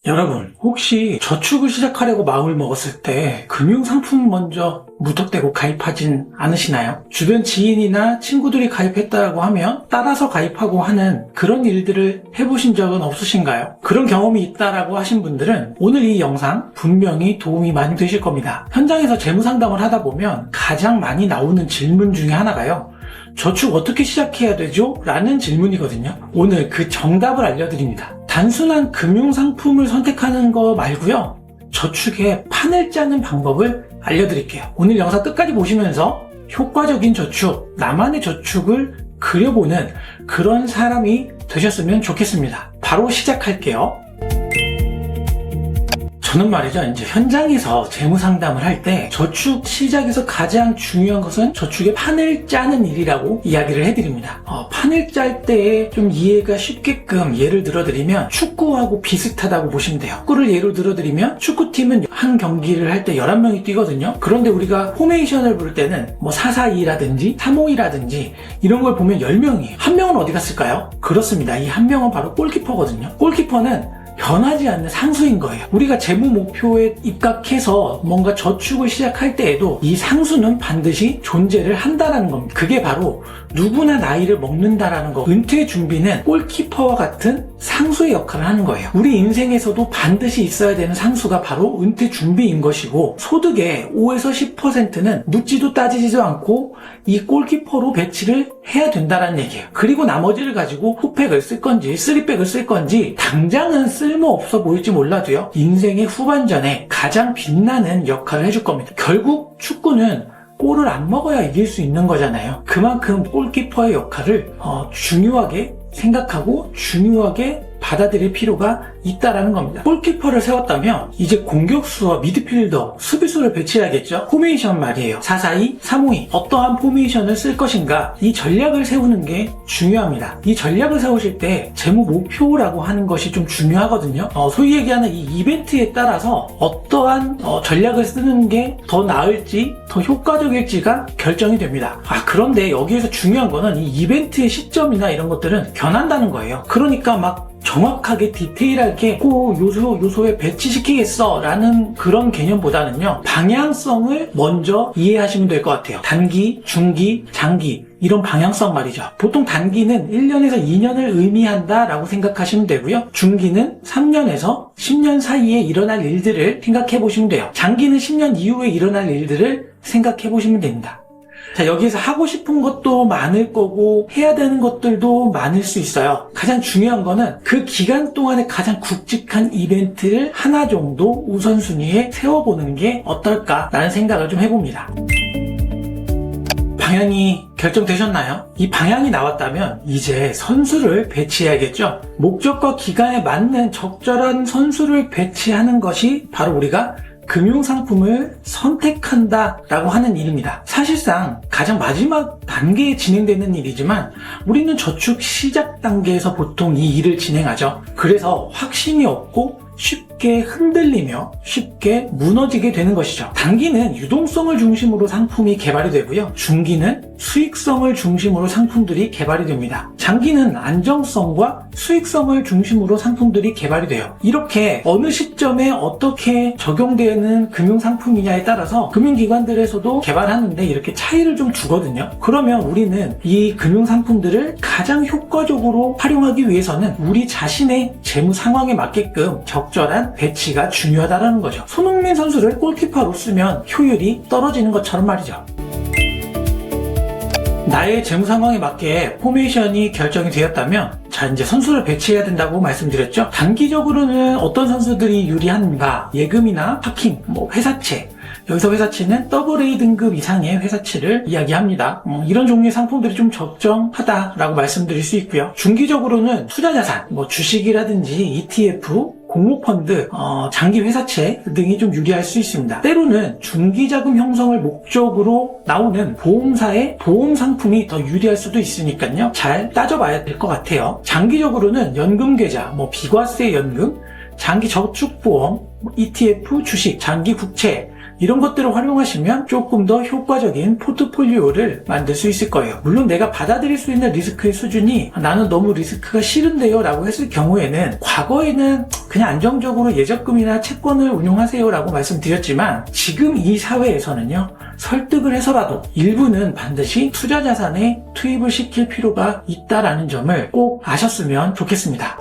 여러분, 혹시 저축을 시작하려고 마음을 먹었을 때 금융상품 먼저 무턱대고 가입하진 않으시나요? 주변 지인이나 친구들이 가입했다고 하면 따라서 가입하고 하는 그런 일들을 해보신 적은 없으신가요? 그런 경험이 있다라고 하신 분들은 오늘 이 영상 분명히 도움이 많이 되실 겁니다. 현장에서 재무상담을 하다 보면 가장 많이 나오는 질문 중에 하나가요. 저축 어떻게 시작해야 되죠? 라는 질문이거든요. 오늘 그 정답을 알려드립니다. 단순한 금융상품을 선택하는 거 말고요. 저축의 판을 짜는 방법을 알려드릴게요. 오늘 영상 끝까지 보시면서 효과적인 저축, 나만의 저축을 그려보는 그런 사람이 되셨으면 좋겠습니다. 바로 시작할게요. 저는 말이죠, 이제 현장에서 재무상담을 할 때 저축 시작에서 가장 중요한 것은 저축의 판을 짜는 일이라고 이야기를 해드립니다. 판을 짤 때 좀 이해가 쉽게끔 예를 들어드리면 축구하고 비슷하다고 보시면 돼요. 축구를 예로 들어드리면 축구팀은 한 경기를 할 때 11명이 뛰거든요. 그런데 우리가 포메이션을 볼 때는 뭐 4-4-2라든지 3-5-2라든지 이런 걸 보면 10명이에요. 한 명은 어디 갔을까요? 그렇습니다. 이 한 명은 바로 골키퍼거든요. 골키퍼는 변하지 않는 상수인 거예요. 우리가 재무 목표에 입각해서 뭔가 저축을 시작할 때에도 이 상수는 반드시 존재를 한다는 겁니다. 그게 바로 누구나 나이를 먹는다라는 거. 은퇴 준비는 골키퍼와 같은 상수의 역할을 하는 거예요. 우리 인생에서도 반드시 있어야 되는 상수가 바로 은퇴 준비인 것이고, 소득의 5에서 10%는 묻지도 따지지도 않고 이 골키퍼로 배치를 해야 된다는 얘기예요. 그리고 나머지를 가지고 후팩을 쓸 건지 쓰리백을 쓸 건지 당장은 쓸모없어 보일지 몰라도요, 인생의 후반전에 가장 빛나는 역할을 해줄 겁니다. 결국 축구는 골을 안 먹어야 이길 수 있는 거잖아요. 그만큼 골키퍼의 역할을 중요하게 생각하고 중요하게 받아들일 필요가 있다라는 겁니다. 골키퍼를 세웠다면 이제 공격수와 미드필더, 수비수를 배치해야겠죠? 포메이션 말이에요. 4-4-2, 3-5-2 어떠한 포메이션을 쓸 것인가, 이 전략을 세우는 게 중요합니다. 이 전략을 세우실 때 재무 목표라고 하는 것이 좀 중요하거든요. 소위 얘기하는 이 이벤트에 따라서 어떠한 전략을 쓰는 게 더 나을지 더 효과적일지가 결정이 됩니다. 그런데 여기에서 중요한 거는 이 이벤트의 시점이나 이런 것들은 변한다는 거예요. 그러니까 막 정확하게 디테일하게 요소에 배치시키겠어 라는 그런 개념보다는요, 방향성을 먼저 이해하시면 될 것 같아요. 단기, 중기, 장기 이런 방향성 말이죠. 보통 단기는 1년에서 2년을 의미한다 라고 생각하시면 되고요. 중기는 3년에서 10년 사이에 일어날 일들을 생각해 보시면 돼요. 장기는 10년 이후에 일어날 일들을 생각해 보시면 됩니다. 자, 여기에서 하고 싶은 것도 많을 거고 해야 되는 것들도 많을 수 있어요. 가장 중요한 거는 그 기간 동안에 가장 굵직한 이벤트를 하나 정도 우선순위에 세워보는 게 어떨까라는 생각을 좀 해봅니다. 방향이 결정되셨나요? 이 방향이 나왔다면 이제 선수를 배치해야겠죠? 목적과 기간에 맞는 적절한 선수를 배치하는 것이 바로 우리가 금융상품을 선택한다 라고 하는 일입니다. 사실상 가장 마지막 단계에 진행되는 일이지만 우리는 저축 시작 단계에서 보통 이 일을 진행하죠. 그래서 확신이 없고 쉽게 흔들리며 쉽게 무너지게 되는 것이죠. 단기는 유동성을 중심으로 상품이 개발이 되고요. 중기는 수익성을 중심으로 상품들이 개발이 됩니다. 장기는 안정성과 수익성을 중심으로 상품들이 개발이 돼요. 이렇게 어느 시점에 어떻게 적용되는 금융상품이냐에 따라서 금융기관들에서도 개발하는데 이렇게 차이를 좀 두거든요. 그러면 우리는 이 금융상품들을 가장 효과적으로 활용하기 위해서는 우리 자신의 재무 상황에 맞게끔 적절한 배치가 중요하다는 거죠. 손흥민 선수를 골키퍼로 쓰면 효율이 떨어지는 것처럼 말이죠. 나의 재무 상황에 맞게 포메이션이 결정이 되었다면, 자, 이제 선수를 배치해야 된다고 말씀드렸죠. 단기적으로는 어떤 선수들이 유리한가, 예금이나 파킹, 회사채, 여기서 회사채는 AA 등급 이상의 회사채를 이야기합니다. 이런 종류의 상품들이 좀 적정하다라고 말씀드릴 수 있고요. 중기적으로는 투자자산, 주식이라든지 ETF, 공모펀드, 장기 회사채 등이 좀 유리할 수 있습니다. 때로는 중기자금 형성을 목적으로 나오는 보험사의 보험 상품이 더 유리할 수도 있으니까요. 잘 따져봐야 될 것 같아요. 장기적으로는 연금계좌, 비과세 연금, 장기 저축보험, ETF, 주식, 장기 국채 이런 것들을 활용하시면 조금 더 효과적인 포트폴리오를 만들 수 있을 거예요. 물론 내가 받아들일 수 있는 리스크의 수준이 나는 너무 리스크가 싫은데요 라고 했을 경우에는 과거에는 그냥 안정적으로 예적금이나 채권을 운용하세요 라고 말씀드렸지만 지금 이 사회에서는요, 설득을 해서라도 일부는 반드시 투자 자산에 투입을 시킬 필요가 있다라는 점을 꼭 아셨으면 좋겠습니다.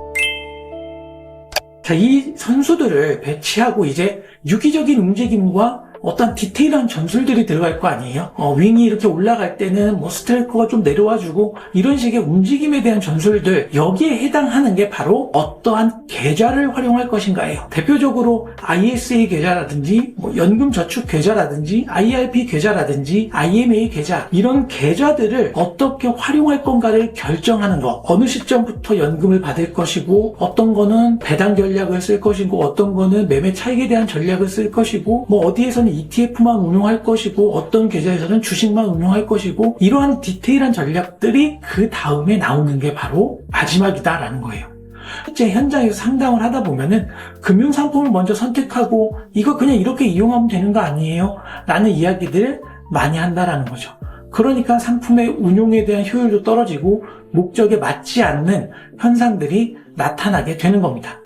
자, 이 선수들을 배치하고 이제 유기적인 움직임과 어떤 디테일한 전술들이 들어갈 거 아니에요? 윙이 이렇게 올라갈 때는 뭐 스트라이커가 좀 내려와주고 이런 식의 움직임에 대한 전술들, 여기에 해당하는 게 바로 어떠한 계좌를 활용할 것인가예요. 대표적으로 ISA 계좌라든지 뭐 연금저축 계좌라든지 IRP 계좌라든지 IMA 계좌, 이런 계좌들을 어떻게 활용할 건가를 결정하는 거. 어느 시점부터 연금을 받을 것이고 어떤 거는 배당 전략을 쓸 것이고 어떤 거는 매매 차익에 대한 전략을 쓸 것이고 뭐 어디에서는 ETF만 운용할 것이고 어떤 계좌에서는 주식만 운용할 것이고, 이러한 디테일한 전략들이 그 다음에 나오는 게 바로 마지막이다라는 거예요. 실제 현장에서 상담을 하다 보면은 금융상품을 먼저 선택하고 이거 그냥 이렇게 이용하면 되는 거 아니에요? 라는 이야기들을 많이 한다라는 거죠. 그러니까 상품의 운용에 대한 효율도 떨어지고 목적에 맞지 않는 현상들이 나타나게 되는 겁니다.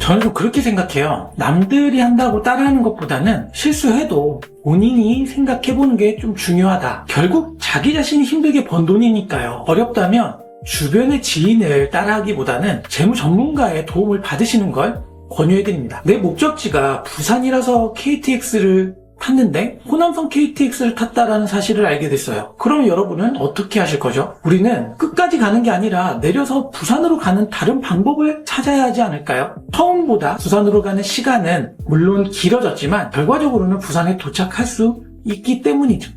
저는 좀 그렇게 생각해요. 남들이 한다고 따라하는 것보다는 실수해도 본인이 생각해보는 게 좀 중요하다. 결국 자기 자신이 힘들게 번 돈이니까요. 어렵다면 주변의 지인을 따라하기보다는 재무 전문가의 도움을 받으시는 걸 권유해드립니다. 내 목적지가 부산이라서 KTX를 탔는데 호남선 KTX를 탔다라는 사실을 알게 됐어요. 그럼 여러분은 어떻게 하실 거죠? 우리는 끝까지 가는 게 아니라 내려서 부산으로 가는 다른 방법을 찾아야 하지 않을까요? 처음보다 부산으로 가는 시간은 물론 길어졌지만 결과적으로는 부산에 도착할 수 있기 때문이죠.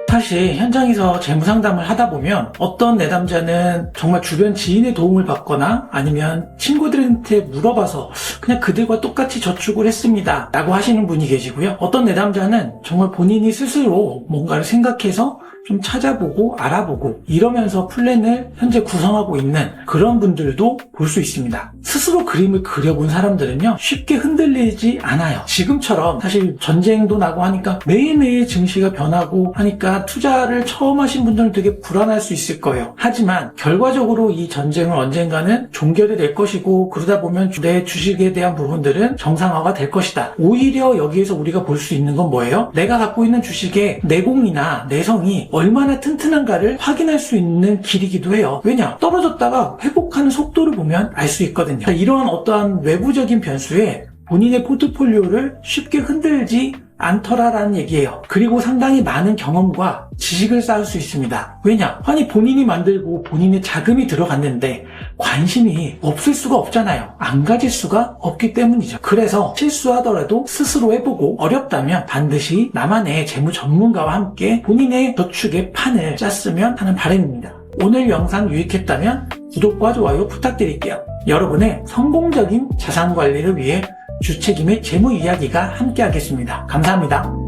사실 현장에서 재무상담을 하다 보면 어떤 내담자는 정말 주변 지인의 도움을 받거나 아니면 친구들한테 물어봐서 그냥 그들과 똑같이 저축을 했습니다 라고 하시는 분이 계시고요. 어떤 내담자는 정말 본인이 스스로 뭔가를 생각해서 좀 찾아보고 알아보고 이러면서 플랜을 현재 구성하고 있는 그런 분들도 볼 수 있습니다. 스스로 그림을 그려본 사람들은요, 쉽게 흔들리지 않아요. 지금처럼 사실 전쟁도 나고 하니까 매일매일 증시가 변하고 하니까 투자를 처음 하신 분들은 되게 불안할 수 있을 거예요. 하지만 결과적으로 이 전쟁은 언젠가는 종결이 될 것이고 그러다 보면 내 주식에 대한 부분들은 정상화가 될 것이다. 오히려 여기에서 우리가 볼 수 있는 건 뭐예요? 내가 갖고 있는 주식의 내공이나 내성이 얼마나 튼튼한가를 확인할 수 있는 길이기도 해요. 왜냐? 떨어졌다가 회복하는 속도를 보면 알 수 있거든요. 이러한 어떠한 외부적인 변수에 본인의 포트폴리오를 쉽게 흔들지 않더라라는 얘기예요. 그리고 상당히 많은 경험과 지식을 쌓을 수 있습니다. 왜냐? 아니 본인이 만들고 본인의 자금이 들어갔는데 관심이 없을 수가 없잖아요. 안 가질 수가 없기 때문이죠. 그래서 실수하더라도 스스로 해보고 어렵다면 반드시 나만의 재무 전문가와 함께 본인의 저축의 판을 짰으면 하는 바람입니다. 오늘 영상 유익했다면 구독과 좋아요 부탁드릴게요. 여러분의 성공적인 자산관리를 위해 주책임의 재무 이야기가 함께하겠습니다. 감사합니다.